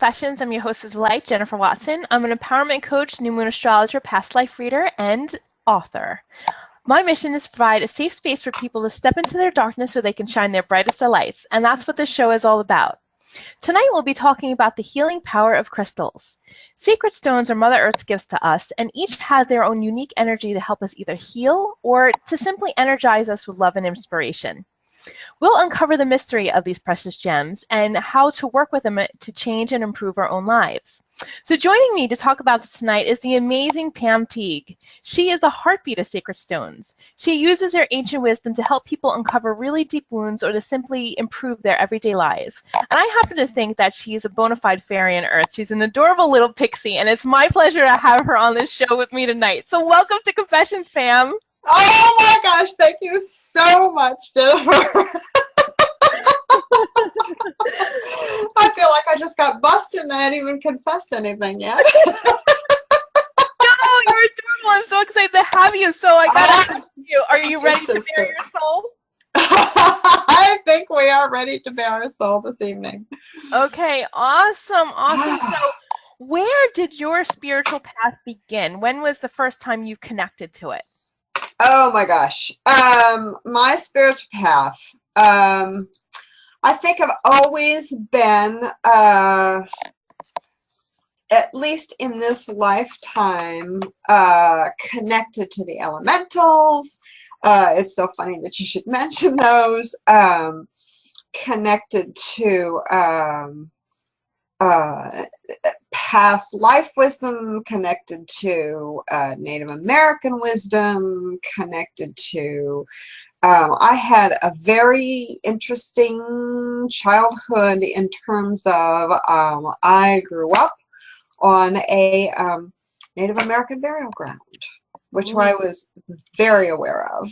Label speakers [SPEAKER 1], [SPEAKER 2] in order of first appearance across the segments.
[SPEAKER 1] Confessions. I'm your host of Light, Jennifer Watson. I'm an empowerment coach, new moon astrologer, past life reader, and author. My mission is to provide a safe space for people to step into their darkness so they can shine their brightest of lights, and that's what this show is all about. Tonight we'll be talking about the healing power of crystals. Sacred stones are Mother Earth's gifts to us, and each has their own unique energy to help us either heal or to simply energize us with love and inspiration. We'll uncover the mystery of these precious gems and how to work with them to change and improve our own lives. So joining me to talk about this tonight is the amazing Pam Teague. She is the heartbeat of Sacred Stones. She uses her ancient wisdom to help people uncover really deep wounds or to simply improve their everyday lives. And I happen to think that she's a bona fide fairy on Earth. She's an adorable little pixie, and it's my pleasure to have her on this show with me tonight. So welcome to Confessions, Pam.
[SPEAKER 2] Oh my gosh, thank you so much, Jennifer. I feel like I just got busted and I hadn't even confessed anything yet.
[SPEAKER 1] No, you're adorable. I'm so excited to have you. So I gotta ask you, are you ready to bare your soul?
[SPEAKER 2] I think we are ready to bare our soul this evening.
[SPEAKER 1] Okay, awesome, awesome. So where did your spiritual path begin? When was the first time you connected to it?
[SPEAKER 2] Oh my gosh. My spiritual path. I think I've always been, at least in this lifetime, connected to the elementals. It's so funny that you should mention those. Connected to past life wisdom, connected to Native American wisdom, connected to I had a very interesting childhood in terms of I grew up on a Native American burial ground, which I was very aware of.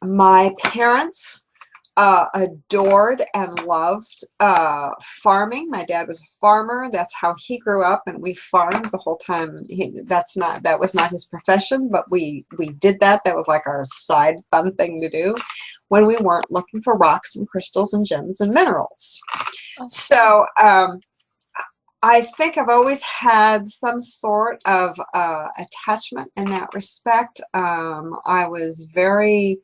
[SPEAKER 2] My parents adored and loved farming. My dad was a farmer. That's how he grew up, and we farmed the whole time. That was not his profession, but we did that. That was like our side fun thing to do when we weren't looking for rocks and crystals and gems and minerals. So I think I've always had some sort of attachment in that respect. I was very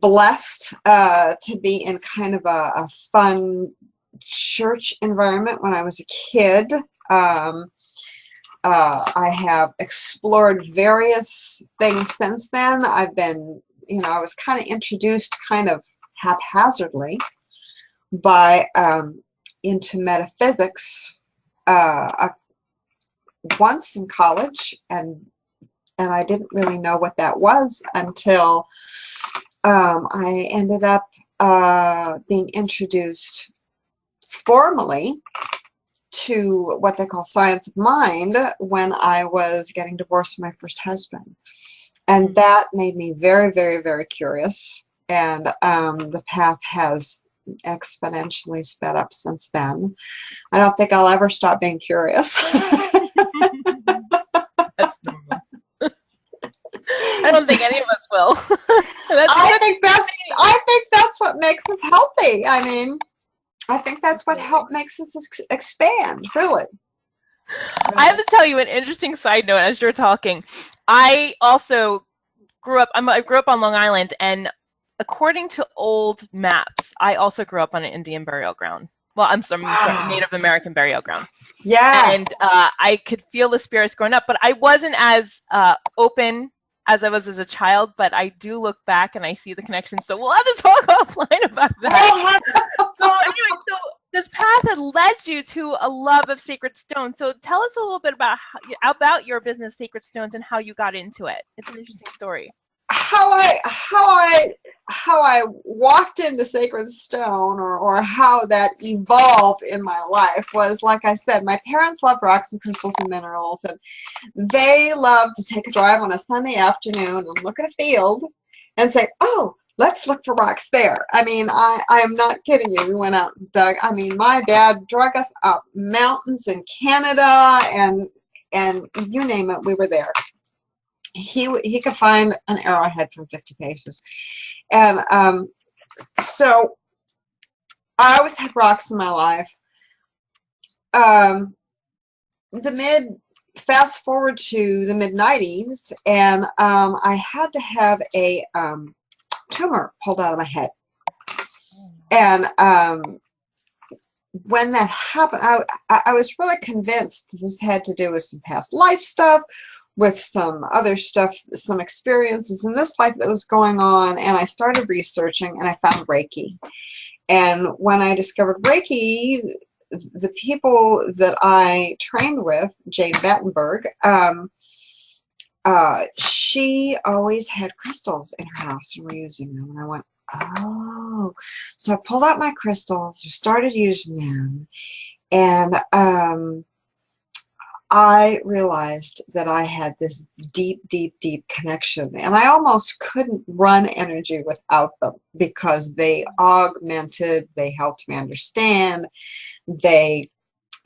[SPEAKER 2] blessed to be in kind of a fun church environment when I was a kid. I have explored various things since then. I've been, I was kind of introduced kind of haphazardly by into metaphysics once in college, and I didn't really know what that was until I ended up being introduced formally to what they call science of mind when I was getting divorced from my first husband. And that made me very, very, very curious. And the path has exponentially sped up since then. I don't think I'll ever stop being curious.
[SPEAKER 1] I don't think any of us will.
[SPEAKER 2] I think that's what makes us healthy. I mean, I think that's what makes us expand, really.
[SPEAKER 1] I have to tell you an interesting side note as you're talking. I also grew up, I grew up on Long Island, and according to old maps, I also grew up on an Indian burial ground. Well, I'm sorry, Native American burial ground.
[SPEAKER 2] Yeah.
[SPEAKER 1] And I could feel the spirits growing up, but I wasn't as open as I was as a child, but I do look back and I see the connection. So we'll have to talk offline about that. So anyway, so this path had led you to a love of sacred stones. So tell us a little bit about your business, Sacred Stones, and how you got into it. It's an interesting story.
[SPEAKER 2] How I walked into Sacred Stone, or how that evolved in my life, was, like I said, my parents loved rocks and crystals and minerals, and they loved to take a drive on a Sunday afternoon and look at a field and say, oh, let's look for rocks there. I mean, I am not kidding you. We went out and dug. I mean, my dad drug us up mountains in Canada, and you name it, we were there. He could find an arrowhead from 50 paces. And so I always had rocks in my life. Fast forward to the mid-90s, and I had to have a tumor pulled out of my head. And when that happened, I was really convinced this had to do with some past life stuff, with some other stuff, some experiences in this life that was going on. And I started researching, and I found Reiki. And when I discovered Reiki, the people that I trained with, Jane Battenberg, she always had crystals in her house, and we're using them. And I went, oh. So I pulled out my crystals, started using them, and I realized that I had this deep, deep, deep connection, and I almost couldn't run energy without them, because they augmented, they helped me understand, the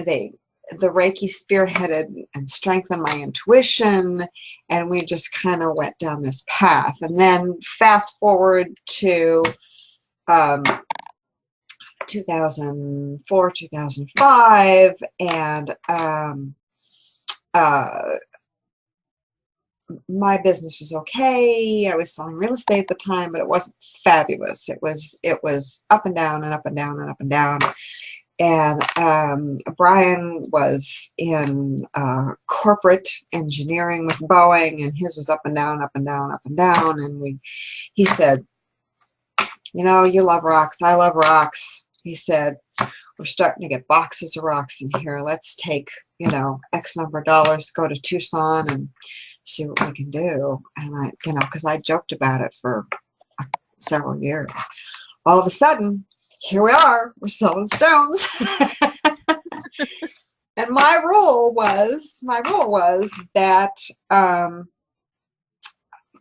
[SPEAKER 2] Reiki spearheaded and strengthened my intuition, and we just kind of went down this path. And then fast forward to 2004, 2005, and my business was okay. I was selling real estate at the time, but it wasn't fabulous. It was up and down and up and down and up and down. And Brian was in corporate engineering with Boeing, and his was up and down, up and down, up and down. And he said, you know, you love rocks. I love rocks. He said, we're starting to get boxes of rocks in here. Let's take, you know, X number of dollars, go to Tucson and see what we can do. And I, you know, because I joked about it for several years. All of a sudden, here we are, we're selling stones. And my rule was that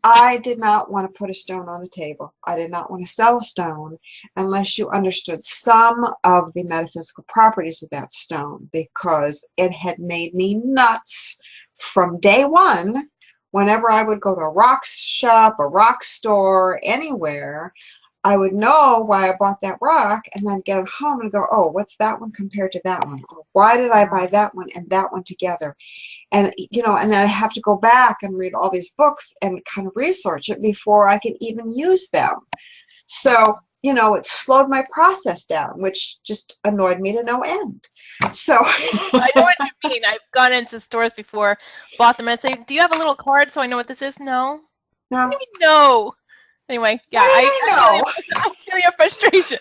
[SPEAKER 2] I did not want to put a stone on the table. I did not want to sell a stone unless you understood some of the metaphysical properties of that stone, because it had made me nuts from day one. Whenever I would go to a rock shop, a rock store, anywhere, I would know why I bought that rock, and then get it home and go, oh, what's that one compared to that one? Or why did I buy that one and that one together? And, you know, and then I have to go back and read all these books and kind of research it before I can even use them. So, you know, it slowed my process down, which just annoyed me to no end. So
[SPEAKER 1] I know what you mean. I've gone into stores before, bought them, and I say, do you have a little card so I know what this is? No.
[SPEAKER 2] no.
[SPEAKER 1] No. Anyway, yeah, I feel your frustration.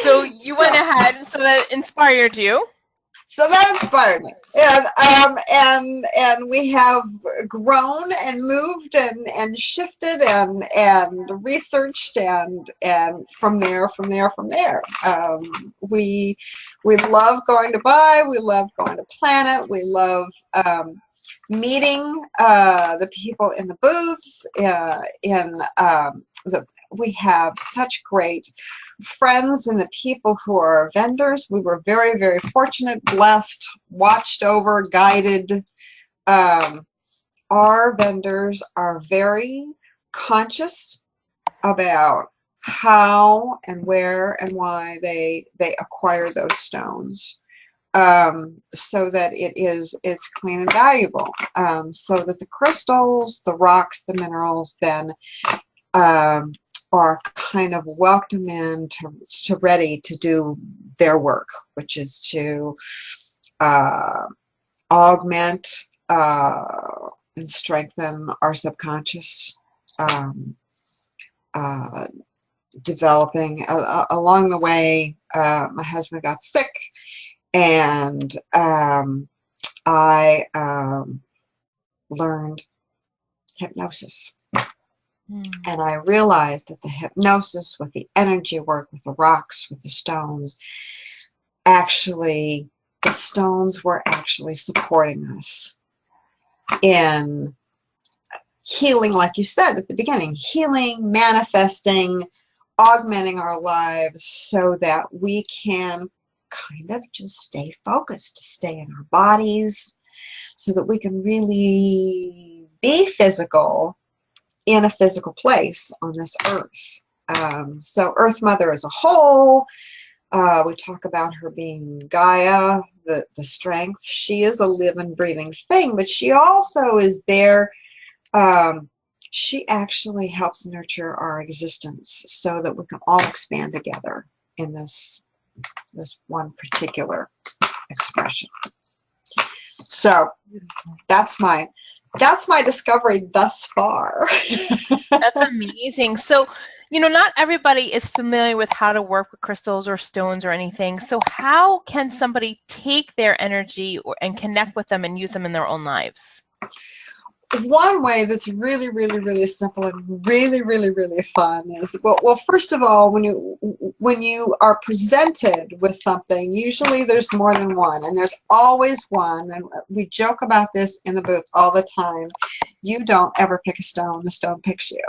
[SPEAKER 1] So you went ahead, so that inspired you.
[SPEAKER 2] So that inspired me, and we have grown and moved and shifted and researched and from there. We love going to buy. We love going to Planet. We love meeting the people in the booths. We have such great friends and the people who are vendors. We were very, very fortunate, blessed, watched over, guided. Our vendors are very conscious about how and where and why they acquire those stones, so that it's clean and valuable, so that the crystals, the rocks, the minerals then are kind of welcome in to ready to do their work, which is to augment and strengthen our subconscious, developing. Along the way, my husband got sick, and I learned hypnosis. And I realized that the hypnosis, with the energy work, with the rocks, with the stones, actually, the stones were actually supporting us in healing, like you said at the beginning, healing, manifesting, augmenting our lives so that we can kind of just stay focused, stay in our bodies, so that we can really be physical in a physical place on this earth. So Earth Mother as a whole, we talk about her being Gaia, the strength. She is a living, breathing thing, but she also is there. She actually helps nurture our existence so that we can all expand together in this one particular expression. So that's my discovery thus far.
[SPEAKER 1] That's amazing. So, you know, not everybody is familiar with how to work with crystals or stones or anything. So how can somebody take their energy and connect with them and use them in their own lives?
[SPEAKER 2] One way that's really, really, really simple and really, really, really fun is, well, first of all, when you are presented with something, usually there's more than one, and there's always one, and we joke about this in the booth all the time. You don't ever pick a stone, the stone picks you.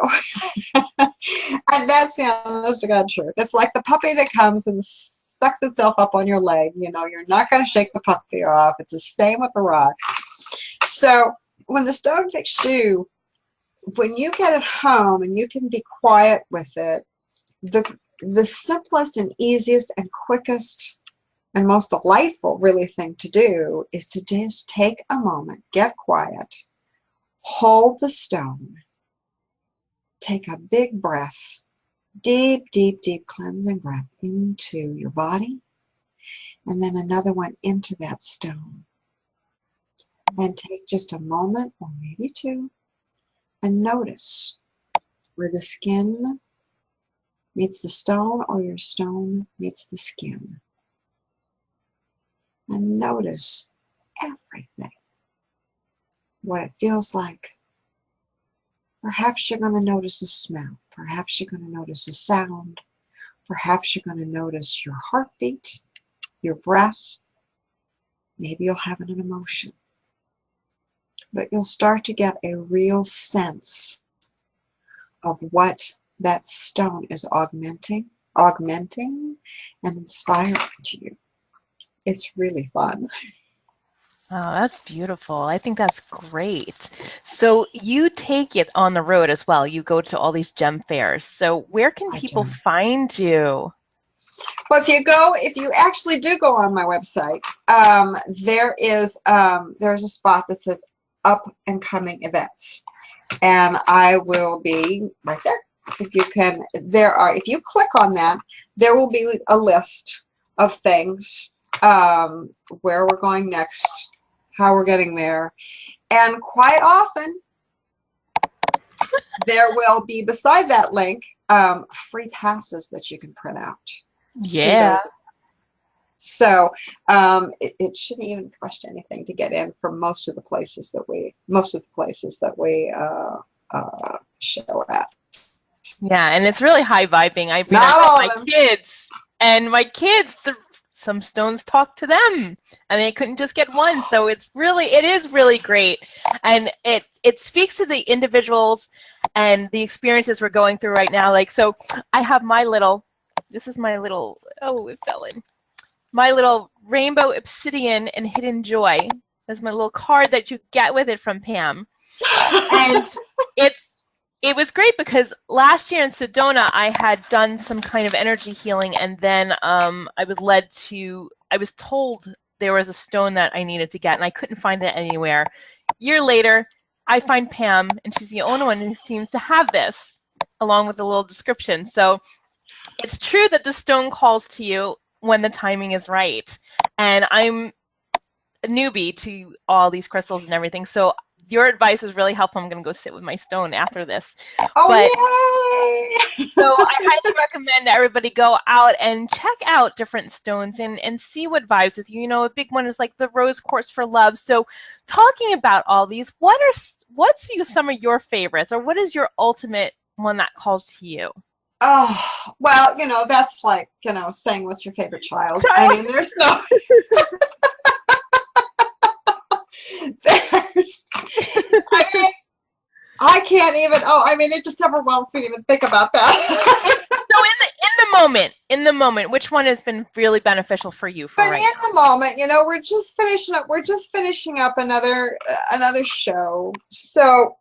[SPEAKER 2] And that's the honest to God truth. It's like the puppy that comes and sucks itself up on your leg. You know, you're not going to shake the puppy off. It's the same with the rock. So when the stone picks you, when you get it home and you can be quiet with it, the simplest and easiest and quickest and most delightful really thing to do is to just take a moment, get quiet, hold the stone, take a big breath, deep, deep, deep cleansing breath into your body, and then another one into that stone. And take just a moment or maybe two and notice where the skin meets the stone or your stone meets the skin. And notice everything, what it feels like. Perhaps you're going to notice a smell. Perhaps you're going to notice a sound. Perhaps you're going to notice your heartbeat, your breath. Maybe you'll have an emotion. But you'll start to get a real sense of what that stone is augmenting and inspiring to you. It's really fun.
[SPEAKER 1] Oh, that's beautiful. I think that's great. So you take it on the road as well. You go to all these gem fairs. So where can people find you?
[SPEAKER 2] Well, if you actually do go on my website, there's a spot that says up and coming events, and I will be right there. If you click on that, there will be a list of things, where we're going next, how we're getting there, and quite often there will be beside that link free passes that you can print out.
[SPEAKER 1] Yeah.
[SPEAKER 2] So it shouldn't even cost you anything to get in for most of the places that we show at.
[SPEAKER 1] Yeah, and it's really high vibing. I bring my kids, and my kids, some stones talk to them, and they couldn't just get one. So it is really great, and it speaks to the individuals and the experiences we're going through right now. Like, so I have this is my little, oh, it fell in. My little rainbow obsidian and hidden joy. That's my little card that you get with it from Pam. And it was great because last year in Sedona, I had done some kind of energy healing, and then I was told there was a stone that I needed to get, and I couldn't find it anywhere. Year later, I find Pam, and she's the only one who seems to have this, along with a little description. So it's true that the stone calls to you when the timing is right. And I'm a newbie to all these crystals and everything. So your advice was really helpful. I'm going to go sit with my stone after this.
[SPEAKER 2] Oh, yay!
[SPEAKER 1] So I highly recommend everybody go out and check out different stones and see what vibes with you. You know, a big one is like the rose quartz for love. So talking about all these, what's some of your favorites, or what is your ultimate one that calls to you?
[SPEAKER 2] Oh, well, that's like, saying what's your favorite child. I mean, there's no... I can't even, it just overwhelms me to even think about that.
[SPEAKER 1] So in the moment, which one has been really beneficial for you?
[SPEAKER 2] In the moment, we're just finishing up another show. So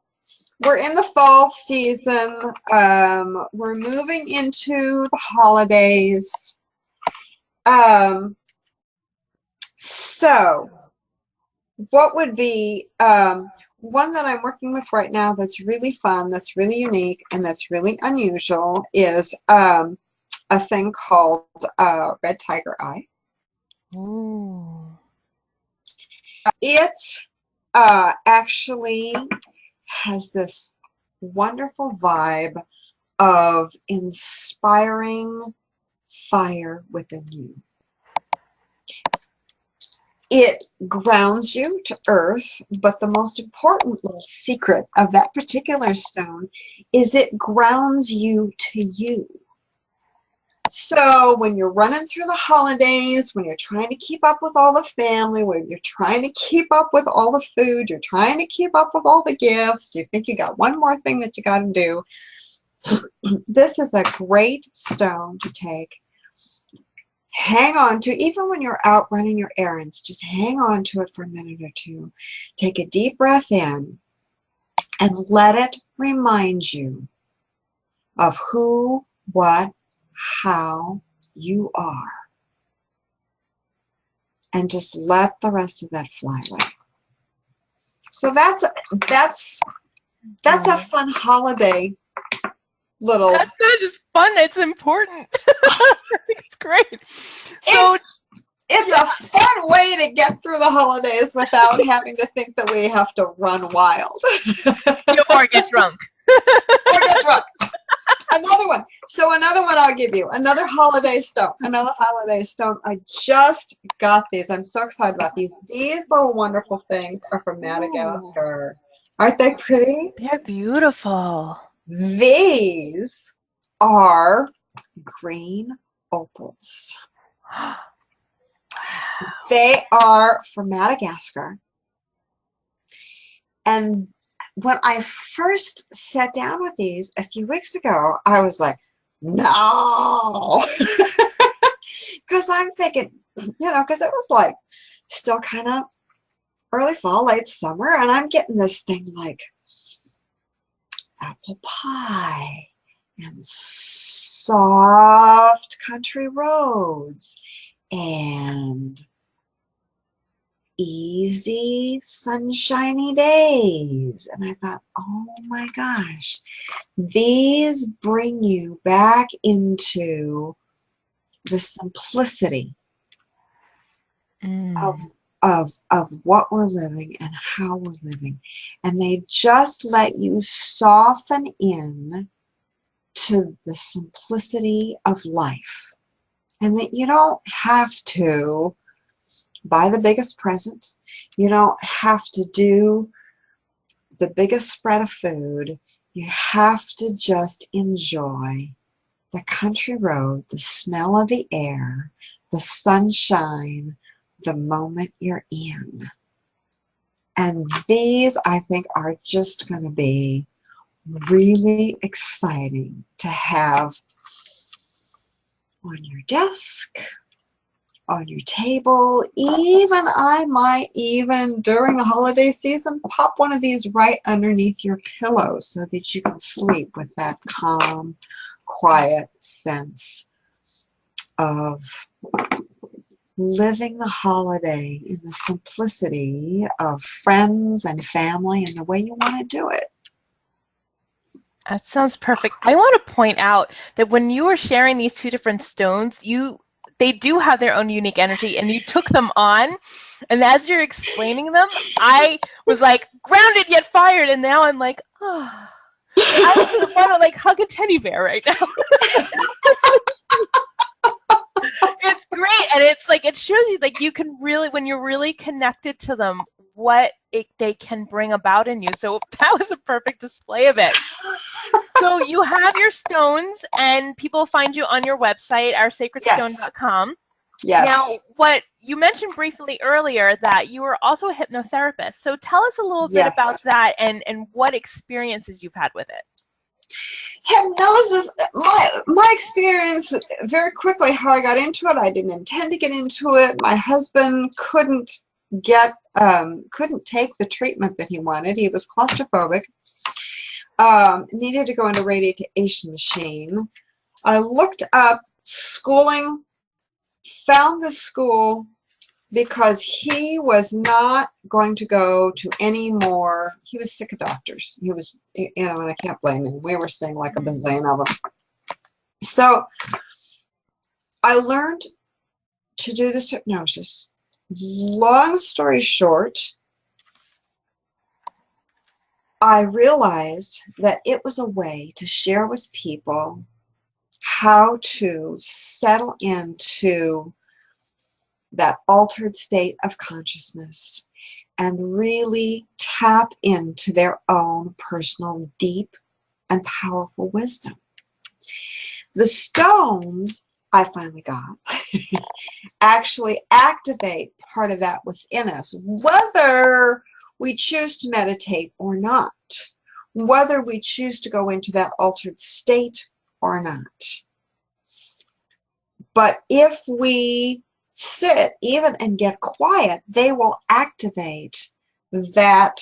[SPEAKER 2] we're in the fall season. We're moving into the holidays. So what would be one that I'm working with right now that's really fun, that's really unique, and that's really unusual is a thing called Red Tiger Eye.
[SPEAKER 1] Ooh.
[SPEAKER 2] It actually has this wonderful vibe of inspiring fire within you. It grounds you to earth, but the most important little secret of that particular stone is it grounds you to you. So when you're running through the holidays, when you're trying to keep up with all the family, when you're trying to keep up with all the food, you're trying to keep up with all the gifts, you think you got one more thing that you got to do, this is a great stone to take. Hang on to, even when you're out running your errands, just hang on to it for a minute or two. Take a deep breath in and let it remind you of who, what, how you are. And just let the rest of that fly away. So that's a fun holiday little.
[SPEAKER 1] That's not just fun, it's important. It's great. So
[SPEAKER 2] it's a fun way to get through the holidays without having to think that we have to run wild.
[SPEAKER 1] Or get drunk.
[SPEAKER 2] Or get drunk. Another one. So another one I'll give you. Another holiday stone. Another holiday stone. I just got these. I'm so excited about these. These little wonderful things are from Madagascar. Aren't they pretty?
[SPEAKER 1] They're beautiful.
[SPEAKER 2] These are green opals. They are from Madagascar. And when I first sat down with these a few weeks ago, I was like, no. Because I'm thinking, because it was like still kind of early fall, late summer, and I'm getting this thing like apple pie and soft country roads and easy sunshiny days. And I thought, oh my gosh, these bring you back into the simplicity of what we're living and how we're living. And they just let you soften in to the simplicity of life. And that you don't have to buy the biggest present. You don't have to do the biggest spread of food. You have to just enjoy the country road, the smell of the air, the sunshine, the moment you're in. And these, I think, are just going to be really exciting to have on your desk, on your table. Even I might even during the holiday season pop one of these right underneath your pillow so that you can sleep with that calm, quiet sense of living the holiday in the simplicity of friends and family and the way you want to do it.
[SPEAKER 1] That sounds perfect. I want to point out that when you were sharing these two different stones, they do have their own unique energy, and you took them on, and as you're explaining them, I was like grounded yet fired, and now I'm like, oh, I want to like hug a teddy bear right now. It's great, and it's like it shows you like you can really, when you're really connected to them, what they can bring about in you. So that was a perfect display of it. So you have your stones, and people find you on your website, oursacredstone.com.
[SPEAKER 2] Yes.
[SPEAKER 1] Now, what you mentioned briefly earlier that you were also a hypnotherapist. So tell us a little bit about that and what experiences you've had with it.
[SPEAKER 2] Hypnosis, my experience very quickly, how I got into it, I didn't intend to get into it. My husband couldn't take the treatment that he wanted. He was claustrophobic. needed to go into radiation machine. I looked up schooling, found the school because he was not going to go to any more. He was sick of doctors. He was, you know, and I can't blame him. We were seeing like a bazillion of them. So I learned to do this hypnosis. Long story short, I realized that it was a way to share with people how to settle into that altered state of consciousness and really tap into their own personal deep and powerful wisdom. The stones I finally got actually activate part of that within us, whether we choose to meditate or not, whether we choose to go into that altered state or not. But if we sit even and get quiet, they will activate that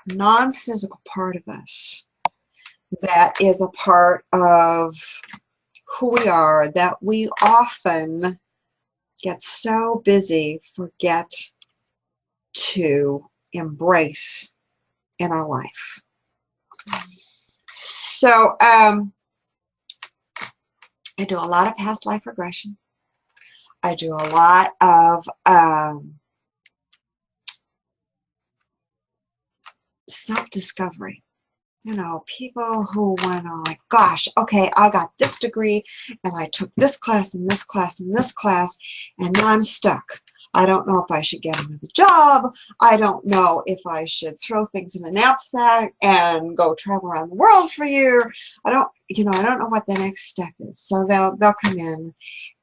[SPEAKER 2] non-physical part of us that is a part of who we are, that we often get so busy forget to embrace in our life. So I do a lot of past life regression. I do a lot of self-discovery. You know, people who went on like, gosh, okay, I got this degree and I took this class and this class and this class and now I'm stuck. I don't know if I should get another job. I don't know if I should throw things in a knapsack and go travel around the world for a year. I don't know what the next step is. So they'll come in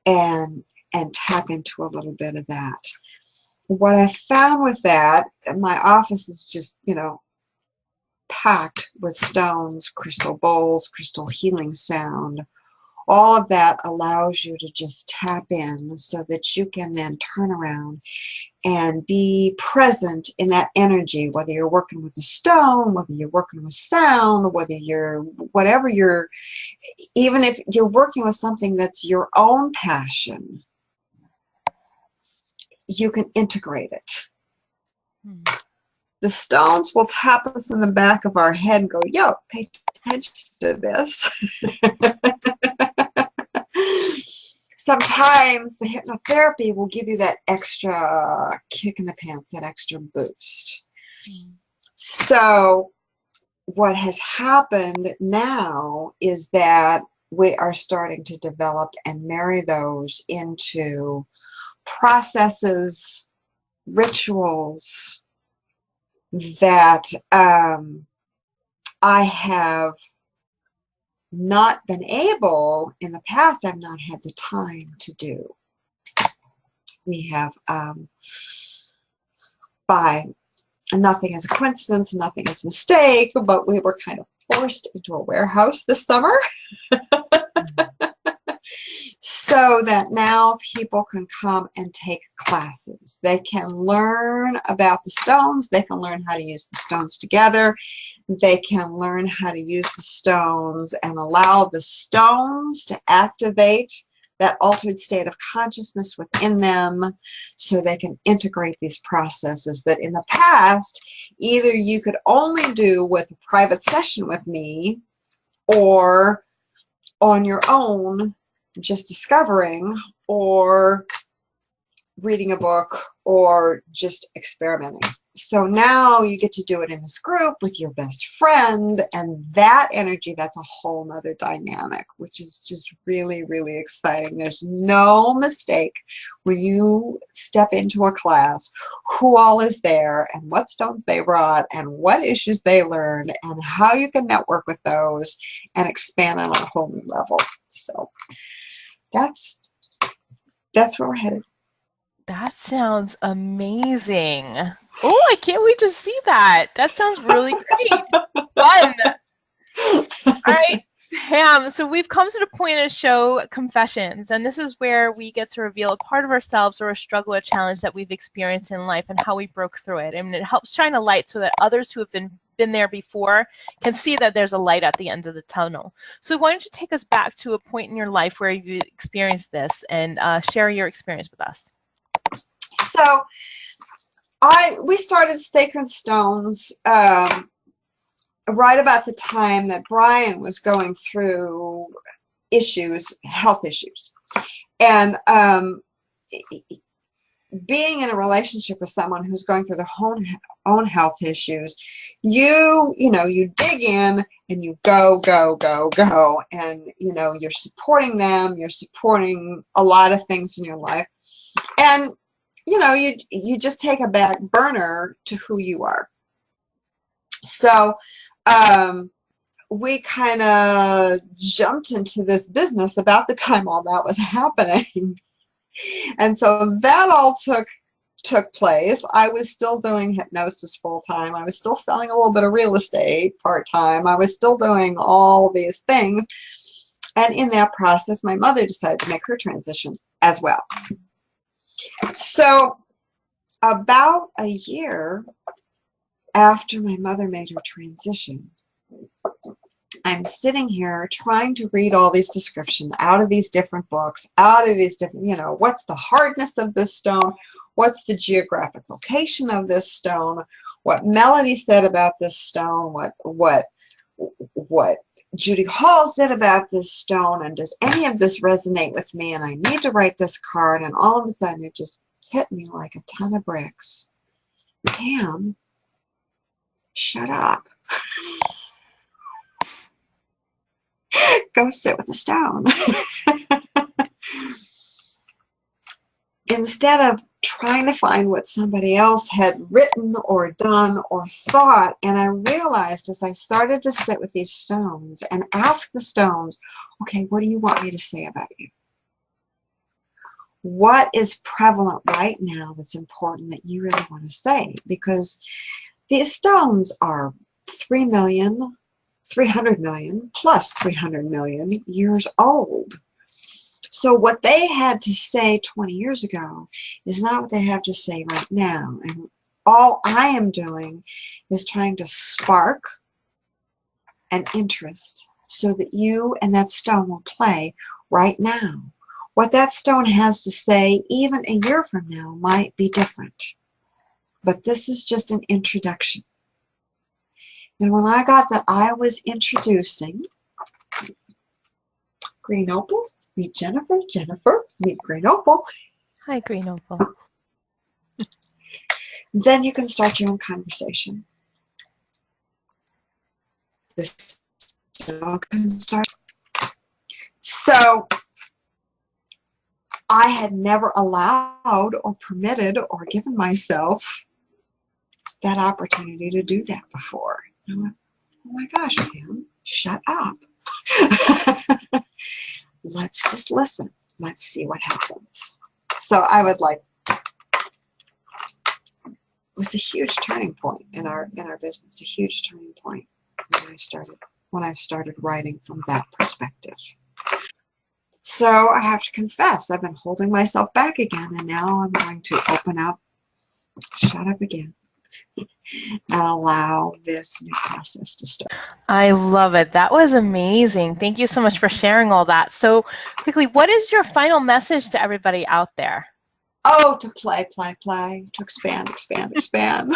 [SPEAKER 2] and tap into a little bit of that. What I found with that, my office is just, you know, packed with stones, crystal bowls, crystal healing sound. All of that allows you to just tap in so that you can then turn around and be present in that energy, whether you're working with a stone, whether you're working with sound, whether you're, even if you're working with something that's your own passion, you can integrate it. The stones will tap us in the back of our head and go, yo, pay attention to this. Sometimes the hypnotherapy will give you that extra kick in the pants, that extra boost. So what has happened now is that we are starting to develop and marry those into processes, rituals that I have not been able, in the past, I've not had the time to do. We have, nothing is a coincidence, nothing is a mistake, but we were kind of forced into a warehouse this summer. So that now people can come and take classes. They can learn about the stones. They can learn how to use the stones together. They can learn how to use the stones and allow the stones to activate that altered state of consciousness within them so they can integrate these processes that in the past, either you could only do with a private session with me or on your own, just discovering or reading a book or just experimenting. So now you get to do it in this group with your best friend, and that energy, that's a whole nother dynamic, which is just really, really exciting. There's no mistake when you step into a class who all is there and what stones they brought and what issues they learned and how you can network with those and expand on a whole new level. So that's where we're headed.
[SPEAKER 1] That sounds amazing. Oh, I can't wait to see that. That sounds really great. Fun. All right, Pam, so we've come to the point of show confessions, and this is where we get to reveal a part of ourselves or a struggle or challenge that we've experienced in life and how we broke through it. And it helps shine a light so that others who have been been there before can see that there's a light at the end of the tunnel. So why don't you take us back to a point in your life where you experienced this and share your experience with us.
[SPEAKER 2] So we started Sacred Stones right about the time that Brian was going through health issues. And being in a relationship with someone who's going through their own health issues, you dig in and you go, and you're supporting them, you're supporting a lot of things in your life, and you just take a back burner to who you are. So we kind of jumped into this business about the time all that was happening. And so that all took place. I was still doing hypnosis full-time. I was still selling a little bit of real estate part-time. I was still doing all these things. And in that process, my mother decided to make her transition as well. So about a year after my mother made her transition, I'm sitting here trying to read all these descriptions out of these different books, out of these different, what's the hardness of this stone? What's the geographic location of this stone? What Melody said about this stone? What Judy Hall said about this stone? And does any of this resonate with me? And I need to write this card. And all of a sudden it just hit me like a ton of bricks. Pam, shut up. Go sit with a stone. Instead of trying to find what somebody else had written or done or thought, and I realized as I started to sit with these stones and ask the stones, okay, what do you want me to say about you? What is prevalent right now that's important that you really want to say? Because these stones are 300 million plus 300 million years old. So what they had to say 20 years ago is not what they have to say right now. And all I am doing is trying to spark an interest so that you and that stone will play right now. What that stone has to say, even a year from now, might be different. But this is just an introduction. And when I got that I was introducing Green Opal, meet Jennifer, Jennifer, meet Green Opal.
[SPEAKER 1] Hi, Green Opal.
[SPEAKER 2] Then you can start your own conversation. This can start. So I had never allowed or permitted or given myself that opportunity to do that before. I went, oh my gosh, Pam, shut up. Let's just listen. Let's see what happens. So I would like, it was a huge turning point in our business, a huge turning point when I started writing from that perspective. So I have to confess, I've been holding myself back again, and now I'm going to open up, shut up again, and allow this new process to start.
[SPEAKER 1] I love it. That was amazing. Thank you so much for sharing all that. So quickly, what is your final message to everybody out there?
[SPEAKER 2] Oh, to play, play, play, to expand, expand, expand.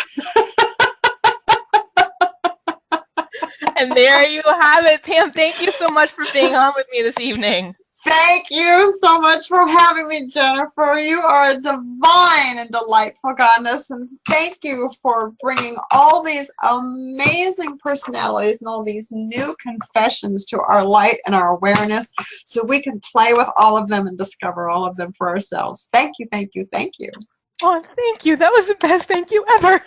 [SPEAKER 1] And there you have it. Pam, thank you so much for being on with me this evening.
[SPEAKER 2] Thank you so much for having me, Jennifer. You are a divine and delightful goddess, and thank you for bringing all these amazing personalities and all these new confessions to our light and our awareness so we can play with all of them and discover all of them for ourselves. Thank you, thank you, thank you.
[SPEAKER 1] Oh, thank you. That was the best thank you ever.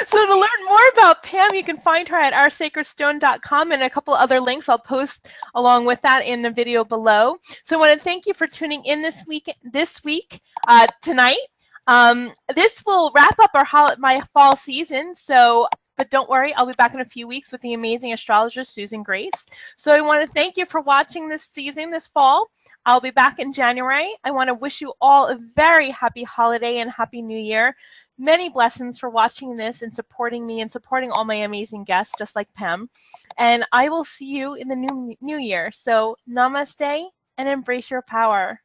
[SPEAKER 1] So to learn more about Pam, you can find her at oursacredstone.com, and a couple other links I'll post along with that in the video below. So I want to thank you for tuning in this week tonight. This will wrap up my fall season. So But don't worry, I'll be back in a few weeks with the amazing astrologer, Susan Grace. So I want to thank you for watching this season, this fall. I'll be back in January. I want to wish you all a very happy holiday and happy new year. Many blessings for watching this and supporting me and supporting all my amazing guests, just like Pam. And I will see you in the new year. So namaste and embrace your power.